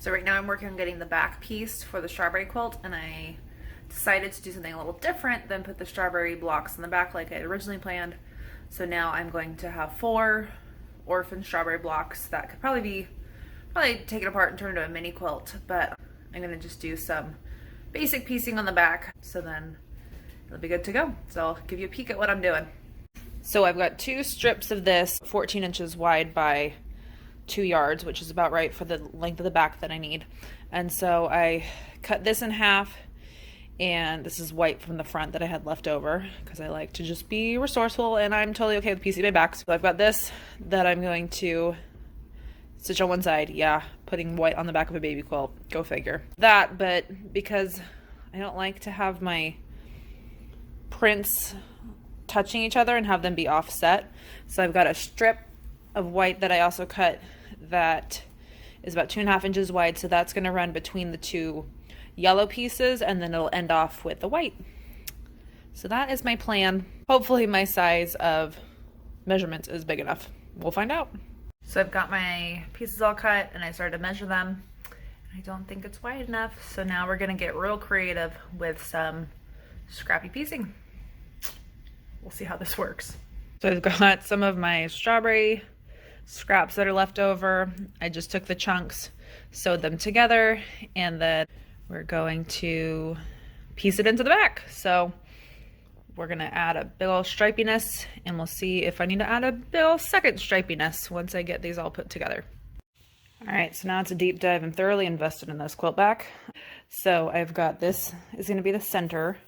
So right now I'm working on getting the back piece for the strawberry quilt, and I decided to do something a little different than put the strawberry blocks in the back like I had originally planned. So now I'm going to have 4 orphan strawberry blocks that could probably take it apart and turn into a mini quilt, but I'm gonna just do some basic piecing on the back, so then it'll be good to go. So I'll give you a peek at what I'm doing. So I've got 2 strips of this 14 inches wide by 2 yards, which is about right for the length of the back that I need. And so I cut this in half, and this is white from the front that I had left over because I like to just be resourceful, and I'm totally okay with piecing my back. So I've got this that I'm going to stitch on one side. Yeah, putting white on the back of a baby quilt. Go figure. That, but because I don't like to have my prints touching each other and have them be offset, so I've got a strip of white that I also cut that is about 2.5 inches wide, so that's going to run between the 2 yellow pieces, and then it'll end off with the white. So that is my plan. Hopefully my size of measurements is big enough. We'll find out. So I've got my pieces all cut, and I started to measure them. I don't think it's wide enough, so now we're gonna get real creative with some scrappy piecing. We'll see how this works. So I've got some of my strawberry scraps that are left over. I just took the chunks, sewed them together, and then we're going to piece it into the back. So we're gonna add a big ol' stripiness, and we'll see if I need to add a big ol' second stripiness once I get these all put together. All right, so now it's a deep dive. I'm thoroughly invested in this quilt back. So I've got, this is gonna be the center,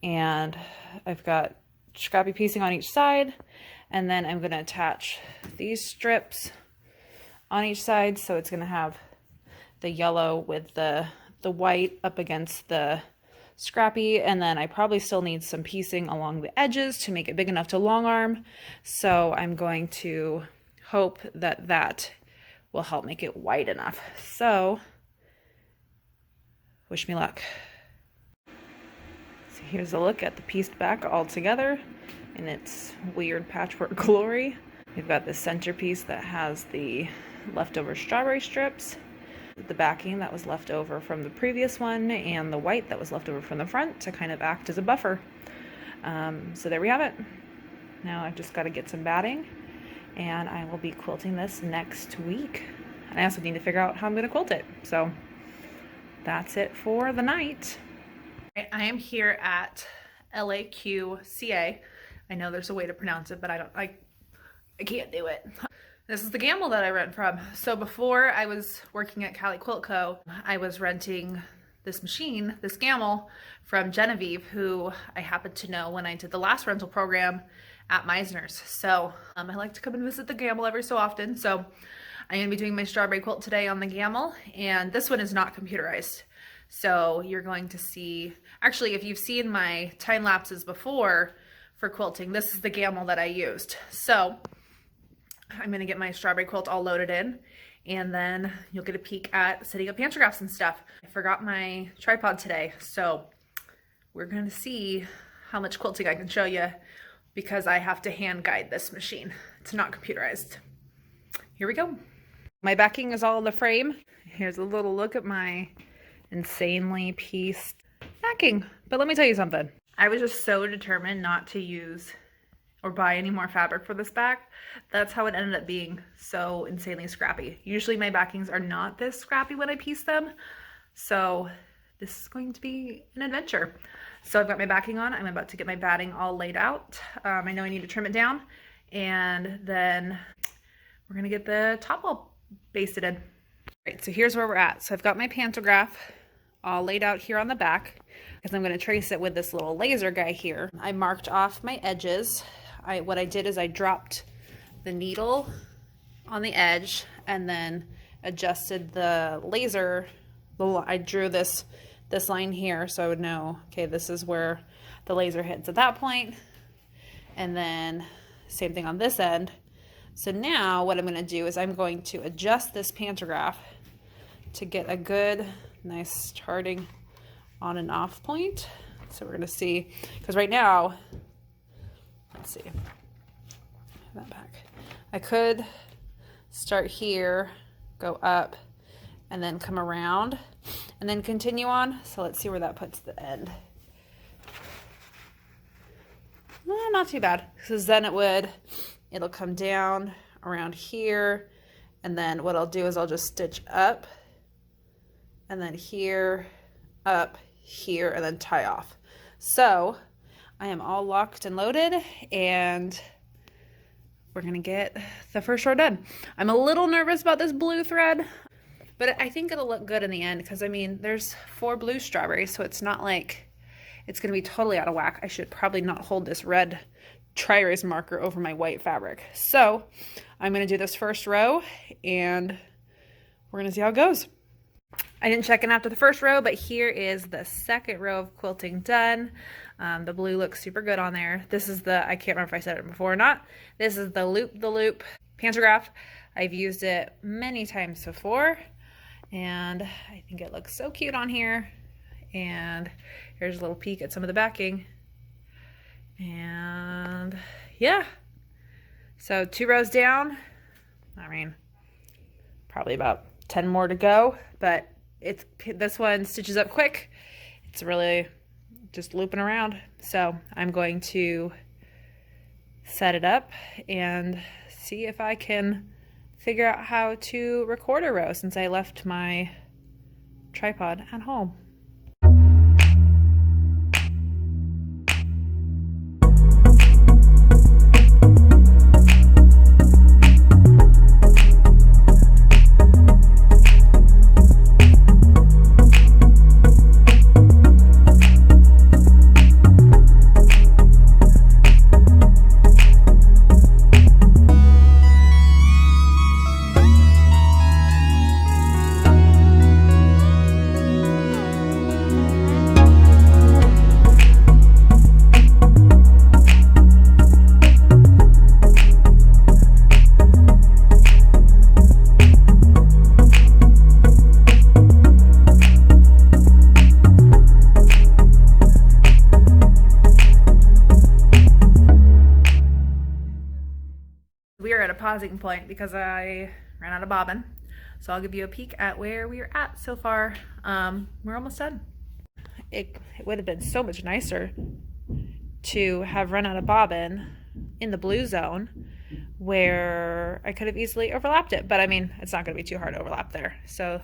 and I've got scrappy piecing on each side, and then I'm gonna attach these strips on each side. So it's gonna have the yellow with the white up against the scrappy, and then I probably still need some piecing along the edges to make it big enough to long arm. So I'm going to hope that that will help make it wide enough. So wish me luck. So here's a look at the pieced back all together in its weird patchwork glory. We've got the centerpiece that has the leftover strawberry strips, the backing that was left over from the previous one, and the white that was left over from the front to kind of act as a buffer. So there we have it. Now I've just got to get some batting, and I will be quilting this next week. And I also need to figure out how I'm going to quilt it. So that's it for the night. I am here at LAQCA. I know there's a way to pronounce it, but I can't do it. This is the gamble that I rent from. So before I was working at Cali Quilt Co., I was renting this machine, this gamble, from Genevieve, who I happened to know when I did the last rental program at Meisner's. So I like to come and visit the gamble every so often. So I'm gonna be doing my strawberry quilt today on the gamble, and this one is not computerized. So you're going to see, actually, if you've seen my time lapses before for quilting, this is the gamble that I used. So I'm gonna get my strawberry quilt all loaded in, and then you'll get a peek at setting up pantographs and stuff. I forgot my tripod today, so we're gonna see how much quilting I can show you, because I have to hand guide this machine. It's not computerized. Here we go. My backing is all in the frame. Here's a little look at my insanely pieced backing. But let me tell you something. I was just so determined not to use or buy any more fabric for this back. That's how it ended up being so insanely scrappy. Usually my backings are not this scrappy when I piece them. So this is going to be an adventure. So I've got my backing on. I'm about to get my batting all laid out. I know I need to trim it down, and then we're gonna get the top all basted in. All right, so here's where we're at. So I've got my pantograph all laid out here on the back, because I'm gonna trace it with this little laser guy here. I marked off my edges. What I did is I dropped the needle on the edge and then adjusted the laser. I drew this line here so I would know, okay, this is where the laser hits at that point. And then same thing on this end. So now what I'm going to do is I'm going to adjust this pantograph to get a good, nice starting on and off point. So we're going to see, because right now, let's see, that back. I could start here, go up, and then come around and then continue on. So let's see where that puts the end. Not too bad, because then it'll come down around here, and then what I'll do is I'll just stitch up and then here, up, here, and then tie off. So I am all locked and loaded, and we're gonna get the first row done. I'm a little nervous about this blue thread, but I think it'll look good in the end, because I mean, there's 4 blue strawberries, so it's not like it's gonna be totally out of whack. I should probably not hold this red tri-erase marker over my white fabric. So I'm gonna do this first row, and we're gonna see how it goes. I didn't check in after the first row, but here is the second row of quilting done. The blue looks super good on there. This is the, I can't remember if I said it before or not, this is the loop pantograph. I've used it many times before, and I think it looks so cute on here. And here's a little peek at some of the backing. And yeah, so 2 rows down. I mean, probably about 10 more to go, but this one stitches up quick. It's really just looping around. So I'm going to set it up and see if I can figure out how to record a row, since I left my tripod at home. We are at a pausing point because I ran out of bobbin. So I'll give you a peek at where we are at so far. We're almost done. It would have been so much nicer to have run out of bobbin in the blue zone where I could have easily overlapped it. But I mean, it's not going to be too hard to overlap there. So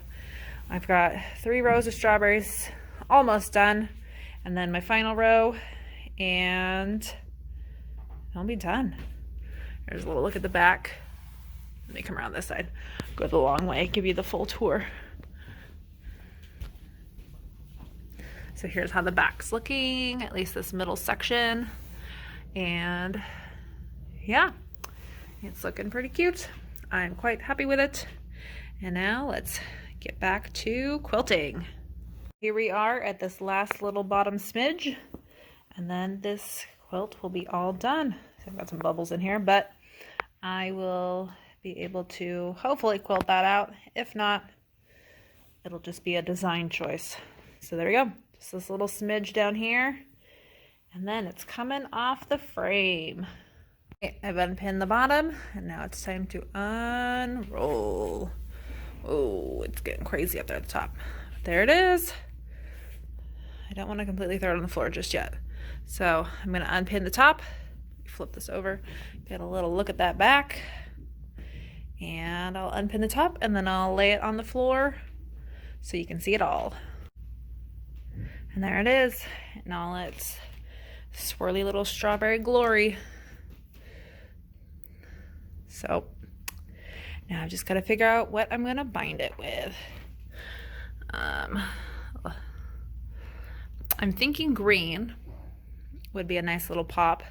I've got 3 rows of strawberries almost done. And then my final row, and I'll be done. There's a little look at the back. Let me come around this side. Go the long way, give you the full tour. So here's how the back's looking, at least this middle section. And yeah, it's looking pretty cute. I'm quite happy with it. And now let's get back to quilting. Here we are at this last little bottom smidge, and then this quilt will be all done. So I've got some bubbles in here, but I will be able to hopefully quilt that out. If not, it'll just be a design choice. So there we go. Just this little smidge down here, and then it's coming off the frame. Okay, I've unpinned the bottom, and now it's time to unroll. Oh, it's getting crazy up there at the top. There it is. I don't want to completely throw it on the floor just yet. So I'm going to unpin the top, flip this over, get a little look at that back, and I'll unpin the top, and then I'll lay it on the floor so you can see it all. And there it is in all its swirly little strawberry glory. So now I've just got to figure out what I'm going to bind it with. I'm thinking green would be a nice little pop,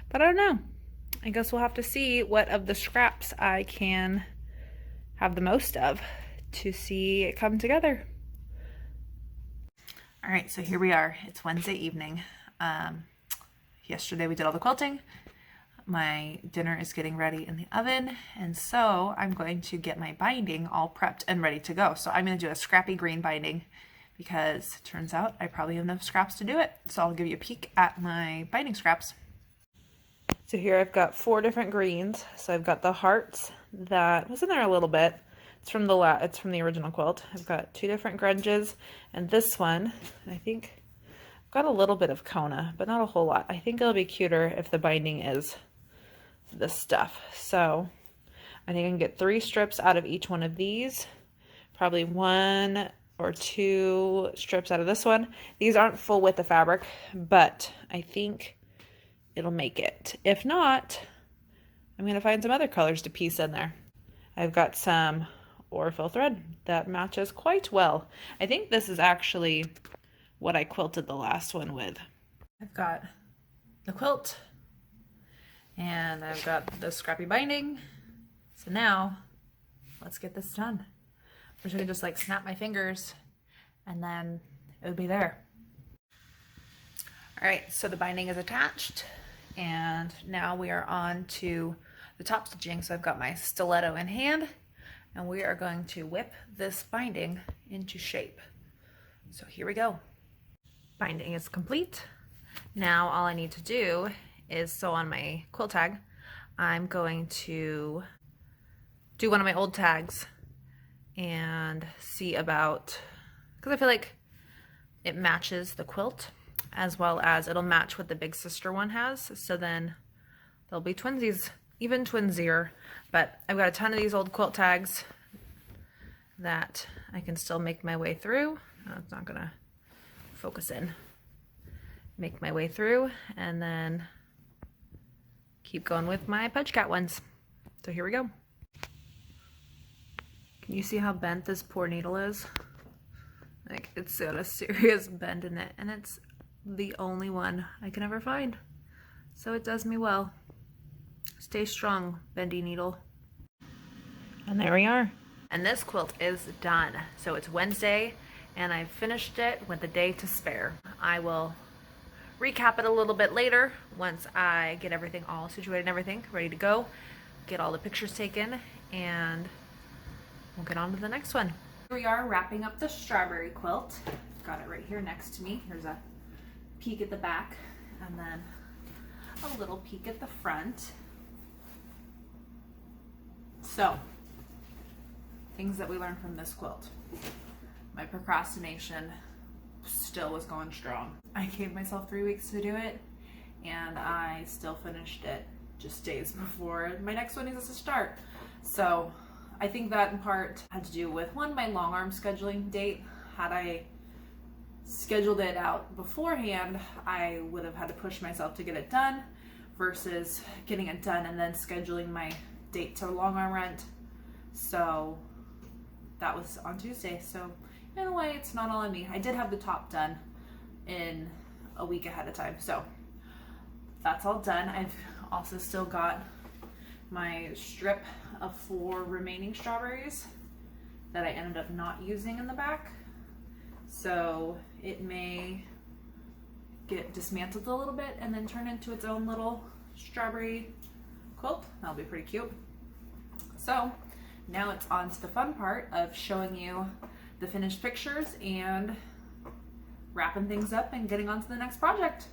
but I don't know. I guess we'll have to see what of the scraps I can have the most of to see it come together. All right, so here we are. It's Wednesday evening. Yesterday we did all the quilting. My dinner is getting ready in the oven, and so I'm going to get my binding all prepped and ready to go. So I'm going to do a scrappy green binding because it turns out I probably have enough scraps to do it. So I'll give you a peek at my binding scraps. So here I've got 4 different greens. So I've got the hearts that was in there a little bit. It's from the original quilt. I've got 2 different grunges, and this one, I think I've got a little bit of Kona, but not a whole lot. I think it'll be cuter if the binding is this stuff. So I think I can get 3 strips out of each one of these, probably 1 or 2 strips out of this one. These aren't full width of fabric, but I think it'll make it. If not, I'm gonna find some other colors to piece in there. I've got some Orfil thread that matches quite well. I think this is actually what I quilted the last one with. I've got the quilt and I've got the scrappy binding. So now let's get this done. I'm gonna just like snap my fingers and then it would be there. All right, so the binding is attached and now we are on to the top stitching. So I've got my stiletto in hand and we are going to whip this binding into shape. So here we go. Binding is complete. Now all I need to do is sew on my quilt tag. I'm going to do one of my old tags and see about, because I feel like it matches the quilt as well as it'll match what the big sister one has. So then there'll be twinsies, even twinsier. But I've got a ton of these old quilt tags that I can still make my way through. It's not gonna focus in. Make my way through and then keep going with my Pudge Cat ones. So here we go. Can you see how bent this poor needle is? Like, it's got a serious bend in it, and it's the only one I can ever find. So it does me well. Stay strong, bendy needle. And there we are. And this quilt is done. So it's Wednesday, and I've finished it with a day to spare. I will recap it a little bit later once I get everything all situated and everything ready to go, get all the pictures taken, and we'll get on to the next one. Here we are wrapping up the strawberry quilt. Got it right here next to me. Here's a peek at the back and then a little peek at the front. So, things that we learned from this quilt. My procrastination still was going strong. I gave myself 3 weeks to do it and I still finished it just days before my next one needs to start. So I think that in part had to do with, one, my long arm scheduling date. Had I scheduled it out beforehand, I would have had to push myself to get it done versus getting it done and then scheduling my date to long arm rent. So that was on Tuesday. So in a way, it's not all on me. I did have the top done in a week ahead of time. So that's all done. I've also still got my strip of 4 remaining strawberries that I ended up not using in the back. So it may get dismantled a little bit and then turn into its own little strawberry quilt. That'll be pretty cute. So now it's on to the fun part of showing you the finished pictures and wrapping things up and getting on to the next project.